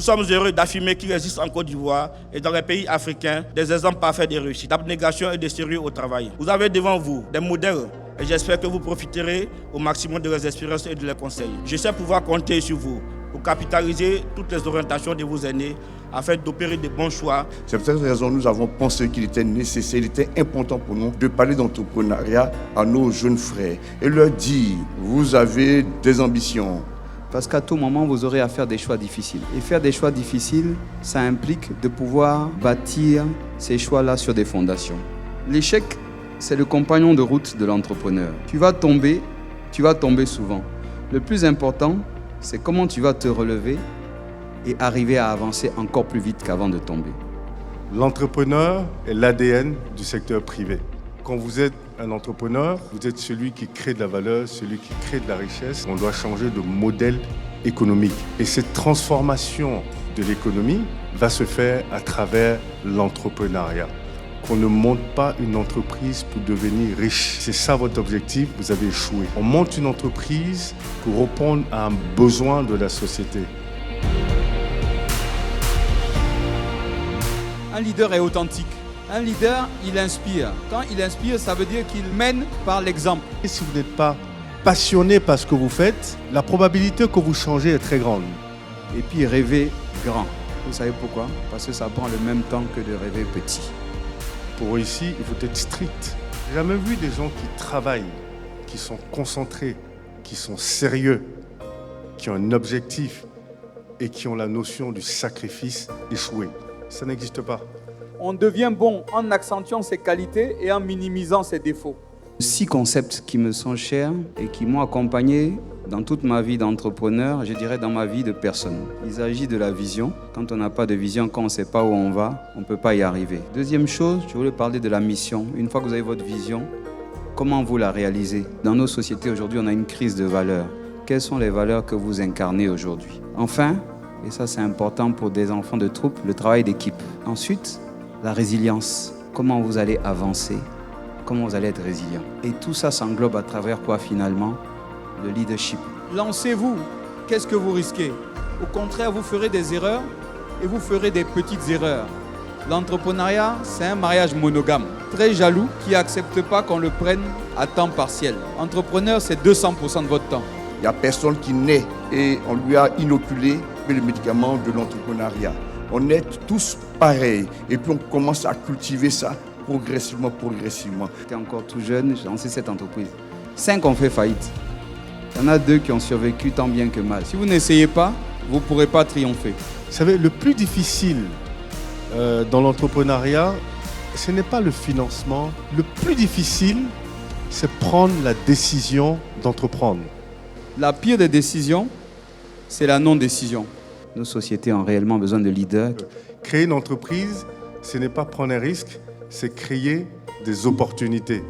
Nous sommes heureux d'affirmer qu'il existe en Côte d'Ivoire et dans les pays africains des exemples parfaits de réussite, d'abnégation et de sérieux au travail. Vous avez devant vous des modèles et j'espère que vous profiterez au maximum de leurs expériences et de leurs conseils. Je sais pouvoir compter sur vous pour capitaliser toutes les orientations de vos aînés afin d'opérer de bons choix. C'est pour cette raison que nous avons pensé qu'il était nécessaire, il était important pour nous de parler d'entrepreneuriat à nos jeunes frères et leur dire, vous avez des ambitions. Parce qu'à tout moment, vous aurez à faire des choix difficiles. Et faire des choix difficiles, ça implique de pouvoir bâtir ces choix-là sur des fondations. L'échec, c'est le compagnon de route de l'entrepreneur. Tu vas tomber souvent. Le plus important, c'est comment tu vas te relever et arriver à avancer encore plus vite qu'avant de tomber. L'entrepreneur est l'ADN du secteur privé. Quand vous êtes un entrepreneur, vous êtes celui qui crée de la valeur, celui qui crée de la richesse. On doit changer de modèle économique. Et cette transformation de l'économie va se faire à travers l'entrepreneuriat. Qu'on ne monte pas une entreprise pour devenir riche. C'est ça votre objectif, vous avez échoué. On monte une entreprise pour répondre à un besoin de la société. Un leader est authentique. Un leader, il inspire. Quand il inspire, ça veut dire qu'il mène par l'exemple. Et si vous n'êtes pas passionné par ce que vous faites, la probabilité que vous changez est très grande. Et puis rêver grand. Vous savez pourquoi? Parce que ça prend le même temps que de rêver petit. Pour réussir, il faut être strict. J'ai jamais vu des gens qui travaillent, qui sont concentrés, qui sont sérieux, qui ont un objectif et qui ont la notion du sacrifice échouer. Ça n'existe pas. On devient bon en accentuant ses qualités et en minimisant ses défauts. 6 concepts qui me sont chers et qui m'ont accompagné dans toute ma vie d'entrepreneur, je dirais dans ma vie de personne. Il s'agit de la vision. Quand on n'a pas de vision, quand on ne sait pas où on va, on ne peut pas y arriver. Deuxième chose, je voulais parler de la mission. Une fois que vous avez votre vision, comment vous la réalisez? Dans nos sociétés aujourd'hui, on a une crise de valeurs. Quelles sont les valeurs que vous incarnez aujourd'hui? Enfin, et ça c'est important pour des enfants de troupe, le travail d'équipe. Ensuite, la résilience. Comment vous allez avancer? Comment vous allez être résilient? Et tout ça s'englobe à travers quoi finalement? Le leadership. Lancez-vous. Qu'est-ce que vous risquez? Au contraire, vous ferez des erreurs et vous ferez des petites erreurs. L'entrepreneuriat, c'est un mariage monogame. Très jaloux, qui n'accepte pas qu'on le prenne à temps partiel. Entrepreneur, c'est 200% de votre temps. Il n'y a personne qui naît et on lui a inoculé le médicament de l'entrepreneuriat. On est tous pareils et puis on commence à cultiver ça progressivement. J'étais encore tout jeune, j'ai lancé cette entreprise. 5 ont fait faillite. Il y en a 2 qui ont survécu tant bien que mal. Si vous n'essayez pas, vous ne pourrez pas triompher. Vous savez, le plus difficile dans l'entrepreneuriat, ce n'est pas le financement. Le plus difficile, c'est prendre la décision d'entreprendre. La pire des décisions, c'est la non-décision. Nos sociétés ont réellement besoin de leaders. Créer une entreprise, ce n'est pas prendre un risque, c'est créer des opportunités.